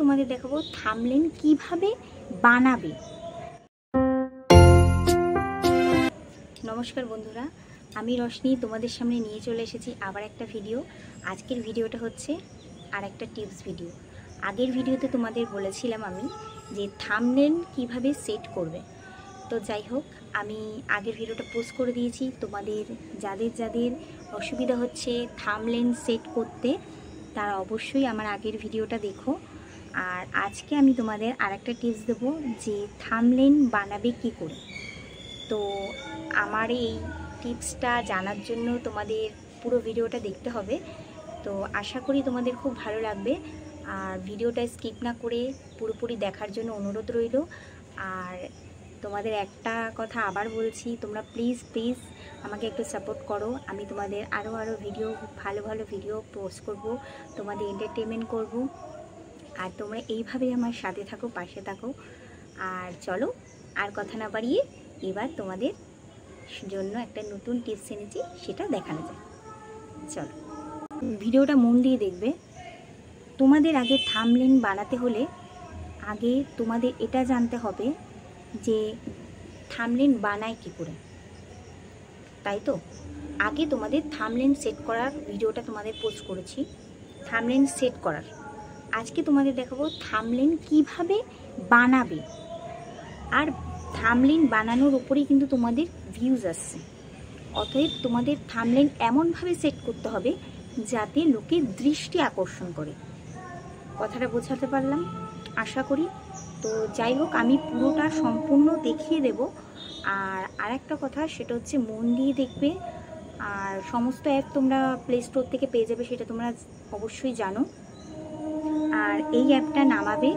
তোমাদের দেখাবো থাম্বনেল কিভাবে বানাবে। নমস্কার বন্ধুরা, আমি রশনি তোমাদের সামনে নিয়ে চলে এসেছি আবার একটা ভিডিও। আজকের ভিডিওটা হচ্ছে আর একটা টিপস ভিডিও। আগের ভিডিওতে তোমাদের বলেছিলাম আমি যে থাম্বনেল কিভাবে সেট করবে। তো যাই হোক, আমি আগের ভিডিওটা পোস্ট করে দিয়েছি। তোমাদের যাদের যাদের অসুবিধা হচ্ছে থাম্বনেল সেট করতে, তারা অবশ্যই আমার আগের ভিডিওটা দেখো। আর আজকে আমি তোমাদের আরেকটা টিপস দেবো যে থাম্বনেল বানাবে কি করে। তো আমার এই টিপসটা জানার জন্য তোমাদের পুরো ভিডিওটা দেখতে হবে। তো আশা করি তোমাদের খুব ভালো লাগবে। আর ভিডিওটা স্কিপ না করে পুরোপুরি দেখার জন্য অনুরোধ রইল। আর তোমাদের একটা কথা আবার বলছি, তোমরা প্লিজ আমাকে একটু সাপোর্ট করো। আমি তোমাদের আরও ভিডিও, ভালো ভালো ভিডিও পোস্ট করব, তোমাদের এন্টারটেনমেন্ট করব। আর তোমরা এইভাবেই আমার সাথে থাকো, পাশে থাকো। আর চলো আর কথা না বাড়িয়ে এবার তোমাদের জন্য একটা নতুন টিপস এনেছি, সেটা দেখানো যায়। চলো ভিডিওটা মন দিয়ে দেখবে। তোমাদের আগে থাম্বনেল বানাতে হলে আগে তোমাদের এটা জানতে হবে যে থাম্বনেল বানায় কি করে, তাই তো? আগে তোমাদের থাম্বনেল সেট করার ভিডিওটা তোমাদের পোস্ট করেছি, থাম্বনেল সেট করার। আজকে তোমাদের দেখাবো থাম্বনেল কিভাবে বানাবে। আর থাম্বনেল বানানোর উপরেই কিন্তু তোমাদের ভিউজ আসছে। অতএব তোমাদের থাম্বনেল এমনভাবে সেট করতে হবে যাতে লোকের দৃষ্টি আকর্ষণ করে। কথাটা বোঝাতে পারলাম আশা করি। তো যাই হোক, আমি পুরোটা সম্পূর্ণ দেখিয়ে দেব। আর আরেকটা কথা, সেটা হচ্ছে মন দিয়ে দেখবে। আর সমস্ত অ্যাপ তোমরা প্লে স্টোর থেকে পেয়ে যাবে, সেটা তোমরা অবশ্যই জানো। আর এই অ্যাপটা নামাবে।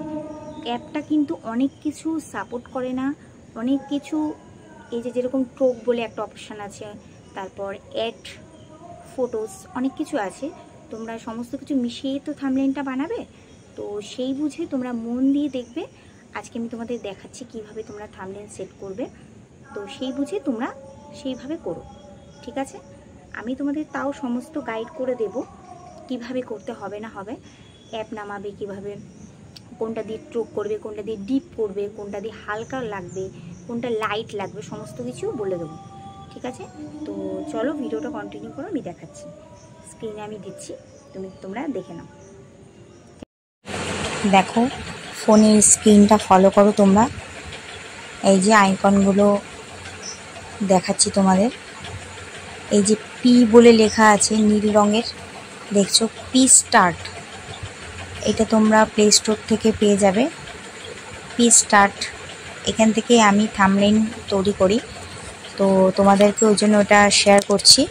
অ্যাপটা কিন্তু অনেক কিছু সাপোর্ট করে না, অনেক কিছু, এই যে যেরকম ট্রোক বলে একটা অপশান আছে, তারপর অ্যাড ফটোস, অনেক কিছু আছে। তোমরা সমস্ত কিছু মিশিয়ে তো থাম্বনেলটা বানাবে। তো সেই বুঝে তোমরা মন দিয়ে দেখবে। আজকে আমি তোমাদের দেখাচ্ছি কিভাবে তোমরা থাম্বনেল সেট করবে। তো সেই বুঝে তোমরা সেইভাবে করো, ঠিক আছে? আমি তোমাদের তাও সমস্ত গাইড করে দেব কিভাবে করতে হবে না হবে। অ্যাপ নামাবে কিভাবে, কোনটা দিয়ে ট্রোক করবে, কোনটা দিয়ে ডিপ করবে, কোনটা দিয়ে হালকা লাগবে, কোনটা লাইট লাগবে, সমস্ত কিছু বলে দেবো, ঠিক আছে? তো চলো ভিডিওটা কন্টিনিউ করো, আমি দেখাচ্ছি। স্ক্রিনে আমি দিচ্ছি, তোমরা দেখে নাও। দেখো, ফোনের স্ক্রিনটা ফলো করো তোমরা। এই যে আইকনগুলো দেখাচ্ছি তোমাদের, এই যে পি বলে লেখা আছে নীল রঙের, দেখছো পি স্টার্ট। এটা তোমরা প্লে স্টোর থেকে পেয়ে যাবে, পি স্টার্ট। এখান থেকে আমি থাম্বনেল তৈরি করি, তো তোমাদেরকে ওই জন্য ওটা শেয়ার করছি।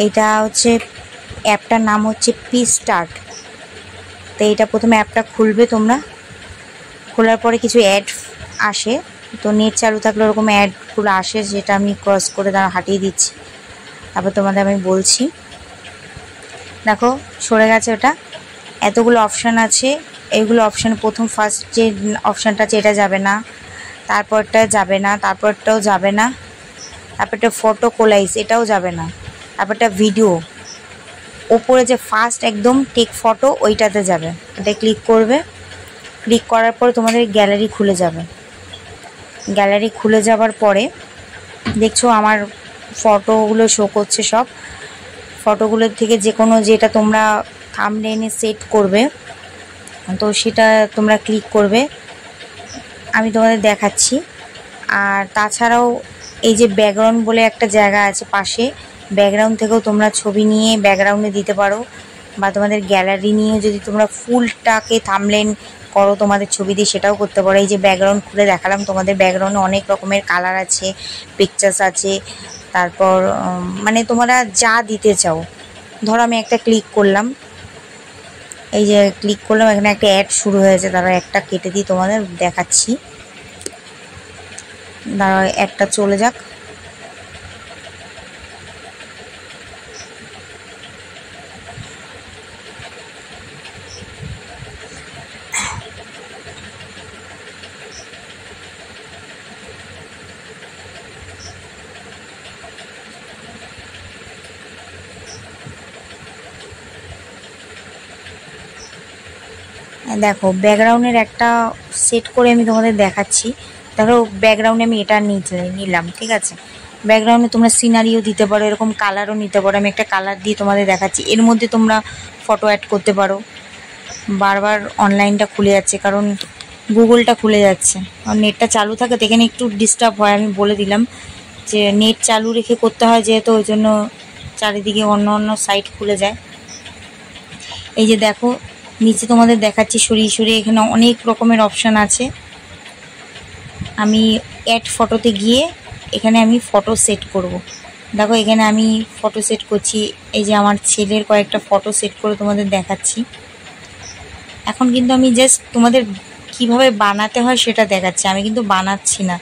এটা হচ্ছে অ্যাপটার নাম হচ্ছে পি স্টার্ট। তো এটা প্রথমে অ্যাপটা খুলবে তোমরা। খোলার পরে কিছু অ্যাড আসে, তো নেট চালু থাকলে ওরকম অ্যাডগুলো আসে, যেটা আমি ক্রস করে হাঁটিয়ে দিচ্ছি। তারপর তোমাদের আমি বলছি, দেখো সরে গেছে ওটা। এতগুলো অপশান আছে, এইগুলো অপশান প্রথম ফার্স্ট যে অপশানটা আছে এটা যাবে না, তারপরটা যাবে না, তারপরটাও যাবে না, তারপরটা ফটো কোলাইজ এটাও যাবে না, তারপরটা ভিডিও ওপরে যে ফার্স্ট একদম টেক ফটো ওইটাতে যাবে। এটা ক্লিক করবে। ক্লিক করার পরে তোমাদের গ্যালারি খুলে যাবে। গ্যালারি খুলে যাওয়ার পরে দেখছো আমার ফটোগুলো শো করছে। সব ফটোগুলোর থেকে যে কোনো যেটা তোমরা থাম্বনেলে সেট করবে, তো সেটা তোমরা ক্লিক করবে। আমি তোমাদের দেখাচ্ছি। আর তাছাড়াও এই যে ব্যাকগ্রাউন্ড বলে একটা জায়গা আছে পাশে, ব্যাকগ্রাউন্ড থেকেও তোমরা ছবি নিয়ে ব্যাকগ্রাউন্ডে দিতে পারো, বা তোমাদের গ্যালারি নিয়েও যদি তোমরা ফুলটাকে থাম্বনেল করো তোমাদের ছবি দিয়ে, সেটাও করতে পারো। এই যে ব্যাকগ্রাউন্ড খুলে দেখালাম তোমাদের, ব্যাকগ্রাউন্ডে অনেক রকমের কালার আছে, পিকচার্স আছে, তারপর মানে তোমরা যা দিতে চাও। ধরো আমি একটা ক্লিক করলাম, এই যে ক্লিক করলাম, এখানে একটা অ্যাড শুরু হয়েছে, তারা একটা কেটে দিয়ে তোমাদের দেখাচ্ছি। দাঁড়াও অ্যাডটা চলে যাক। দেখো ব্যাকগ্রাউন্ডের একটা সেট করে আমি তোমাদের দেখাচ্ছি। ধরো ব্যাকগ্রাউন্ডে আমি এটা নিলাম, ঠিক আছে। ব্যাকগ্রাউন্ডে তোমরা সিনারিও দিতে পারো, এরকম কালারও নিতে পারো। আমি একটা কালার দিয়ে তোমাদের দেখাচ্ছি। এর মধ্যে তোমরা ফটো অ্যাড করতে পারো। বারবার অনলাইনটা খুলে যাচ্ছে কারণ গুগলটা খুলে যাচ্ছে, আর নেটটা চালু থাকে তো এখানে একটু ডিস্টার্ব হয়। আমি বলে দিলাম যে নেট চালু রেখে করতে হয় যেহেতু, ওই জন্য চারিদিকে অন্য অন্য সাইট খুলে যায়। এই যে দেখো নিচে তোমাদের দেখাচ্ছি সরিয়ে সরিয়ে, এখানে অনেক রকমের অপশান আছে। আমি অ্যাড ফটোতে গিয়ে এখানে আমি ফটো সেট করব। দেখো এখানে আমি ফটো সেট করছি। এই যে আমার ছেলের কয়েকটা ফটো সেট করে তোমাদের দেখাচ্ছি। এখন কিন্তু আমি জাস্ট তোমাদের কিভাবে বানাতে হয় সেটা দেখাচ্ছি, আমি কিন্তু বানাচ্ছি না,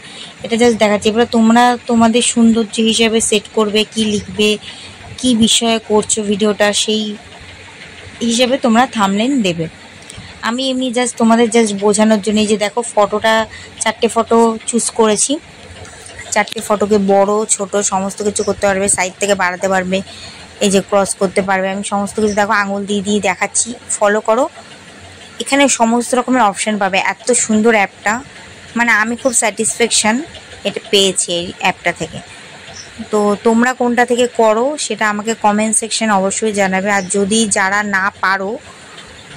এটা জাস্ট দেখাচ্ছি। এবার তোমরা তোমাদের সৌন্দর্য হিসেবে সেট করবে, কি লিখবে, কি বিষয়ে করছো ভিডিওটা, সেই হিসেবে তোমরা থাম্বনেইল দেবে। আমি এমনি জাস্ট তোমাদের জাস্ট বোঝানোর জন্য, এই যে দেখো ফটোটা 4টে ফটো চুজ করেছি। 4টে ফটোকে বড় ছোট সমস্ত কিছু করতে পারবে, সাইড থেকে বাড়াতে পারবে, এই যে ক্রস করতে পারবে। আমি সমস্ত কিছু দেখো আঙুল দিয়ে দিয়ে দেখাচ্ছি, ফলো করো। এখানে সমস্ত রকমের অপশান পাবে। এত সুন্দর অ্যাপটা, মানে আমি খুব স্যাটিসফ্যাকশান এটা পেয়েছি এই অ্যাপটা থেকে। তো তোমরা কোনটা থেকে করো সেটা আমাকে কমেন্ট সেকশন অবশ্যই জানাবে। আর যদি যারা না পারো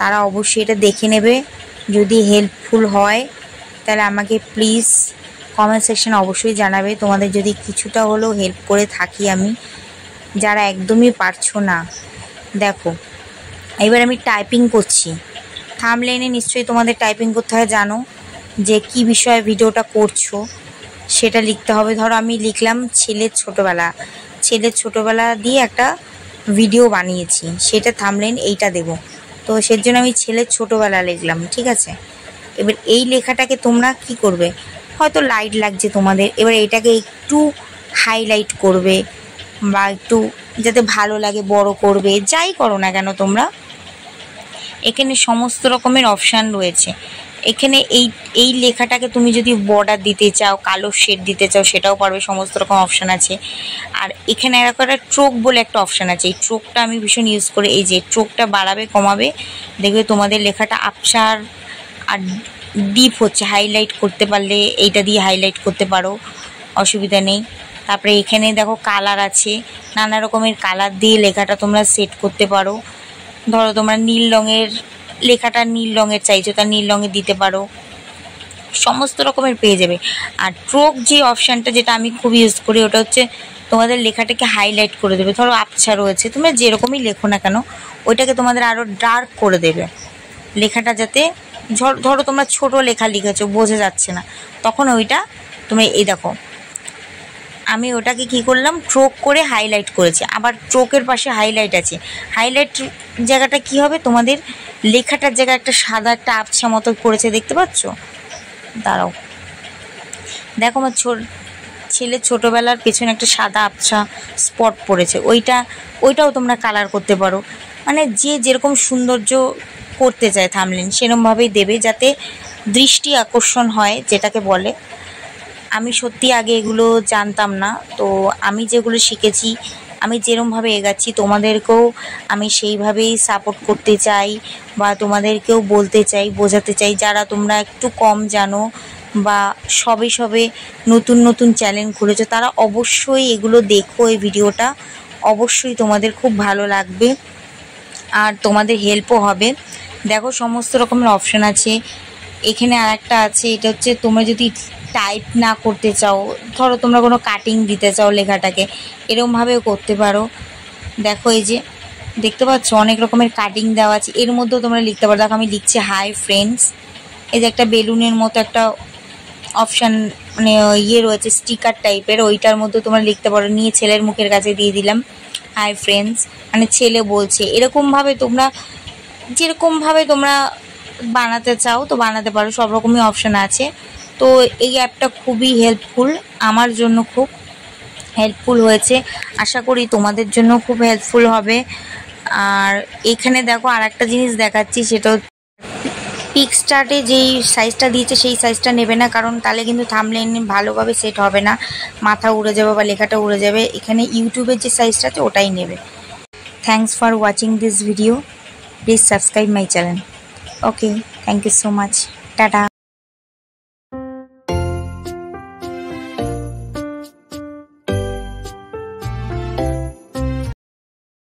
তারা অবশ্যই এটা দেখে নেবে। যদি হেল্পফুল হয় তাহলে আমাকে প্লিজ কমেন্ট সেকশন অবশ্যই জানাবে। তোমাদের যদি কিছুটা হলেও হেল্প করে থাকি আমি, যারা একদমই পারছো না। দেখো এবার আমি টাইপিং করছি। থাম্বনেইলে নিশ্চয়ই তোমাদের টাইপিং করতে হয়, জানো যে কি বিষয়ে ভিডিওটা করছো সেটা লিখতে হবে। ধরো আমি লিখলাম ছেলের ছোটোবেলা দিয়ে একটা ভিডিও বানিয়েছি, সেটা থাম্বনেইল এইটা দেব। তো সের জন্য আমি ছেলের ছোটোবেলা লিখলাম, ঠিক আছে। এবার এই লেখাটাকে তোমরা কি করবে, হয়তো লাইট লাগছে তোমাদের, এবার এটাকে একটু হাইলাইট করবে বা একটু যাতে ভালো লাগে বড় করবে, যাই করো না কেন তোমরা। এখানে সমস্ত রকমের অপশান রয়েছে। এখানে এই লেখাটাকে তুমি যদি বর্ডার দিতে চাও, কালো শেড দিতে চাও, সেটাও পারবে, সমস্ত রকম অপশান আছে। আর এখানে একটা ট্রোক বলে একটা অপশান আছে, এই ট্রোকটা আমি ভীষণ ইউজ করে। এই যে ট্রোকটা বাড়াবে কমাবে, দেখবে তোমাদের লেখাটা আপসার আর ডিপ হচ্ছে। হাইলাইট করতে পারলে এইটা দিয়ে হাইলাইট করতে পারো, অসুবিধা নেই। তারপরে এখানে দেখো কালার আছে, নানা রকমের কালার দিয়ে লেখাটা তোমরা সেট করতে পারো। ধরো তোমরা নীল রঙের লেখাটা নীল রঙের চাইছো, তা নীল রঙের দিতে পারো, সমস্ত রকমের পেয়ে যাবে। আর ট্রোক যে অপশানটা যেটা আমি খুব ইউজ করি, ওটা হচ্ছে তোমাদের লেখাটাকে হাইলাইট করে দেবে। ধরো আবছা রয়েছে, তোমরা যেরকমই লেখো না কেন ওইটাকে তোমাদের আরও ডার্ক করে দেবে লেখাটা, যাতে ধরো তোমরা ছোট লেখা লিখেছো বোঝা যাচ্ছে না, তখন ওইটা তুমি এই দেখো আমি ওটাকে কি করলাম, ট্রোক করে হাইলাইট করেছি। আবার ট্রোকের পাশে হাইলাইট আছে, হাইলাইট জায়গাটা কি হবে, তোমাদের লেখাটার জায়গায় একটা সাদা একটা আবছা মতো করেছে, দেখতে পাচ্ছ। দাঁড়াও দেখো আমার ছেলের ছোটোবেলার পেছনে একটা সাদা আবছা স্পট পড়েছে, ওইটাও তোমরা কালার করতে পারো। মানে যে যেরকম সৌন্দর্য করতে চায় থাম্বনেইল সেরকমভাবেই দেবে, যাতে দৃষ্টি আকর্ষণ হয় যেটাকে বলে। আমি সত্যি আগে এগুলো জানতাম না, তো আমি যেগুলো শিখেছি, আমি যেরমভাবে এগাচ্ছি তোমাদেরকেও আমি সেইভাবেই সাপোর্ট করতে চাই, বা তোমাদেরকেও বলতে চাই, বোঝাতে চাই, যারা তোমরা একটু কম জানো বা সবে নতুন নতুন চ্যানেল খুলেছো, তারা অবশ্যই এগুলো দেখো। এই ভিডিওটা অবশ্যই তোমাদের খুব ভালো লাগবে আর তোমাদের হেল্পও হবে। দেখো সমস্ত রকমের অপশান আছে। এখানে আর একটা আছে, এটা হচ্ছে তোমরা যদি টাইপ না করতে চাও, ধরো তোমরা কোনো কাটিং দিতে চাও লেখাটাকে, এরকমভাবেও করতে পারো। দেখো এই যে দেখতে পাচ্ছ অনেক রকমের কাটিং দেওয়া আছে, এর মধ্যেও তোমরা লিখতে পারো। দেখো আমি লিখছি হাই ফ্রেন্ডস, এই যে একটা বেলুনের মতো একটা অপশান মানে ইয়ে রয়েছে স্টিকার টাইপের, ওইটার মধ্যে তোমরা লিখতে পারো। নিয়ে ছেলের মুখের কাছে দিয়ে দিলাম হাই ফ্রেন্ডস, মানে ছেলে বলছে। এরকমভাবে তোমরা যেরকমভাবে তোমরা বানাতে চাও তো বানাতে পারো, সব রকমই অপশান আছে। তো এই অ্যাপটা খুবই হেল্পফুল, আমার জন্য খুব হেল্পফুল হয়েছে, আশা করি তোমাদের জন্য খুব হেল্পফুল হবে। আর এখানে দেখো আর একটা জিনিস দেখাচ্ছি, সেটা পিকস্টার্টে যেই সাইজটা দিয়েছে সেই সাইজটা নেবে না, কারণ তাহলে কিন্তু থাম্বনেইল ভালোভাবে সেট হবে না, মাথা উড়ে যাবে বা লেখাটা উড়ে যাবে। এখানে ইউটিউবের যে সাইজটা আছে ওটাই নেবে। Thanks for watching this video, please subscribe my channel. Okay. Thank you so much, tata.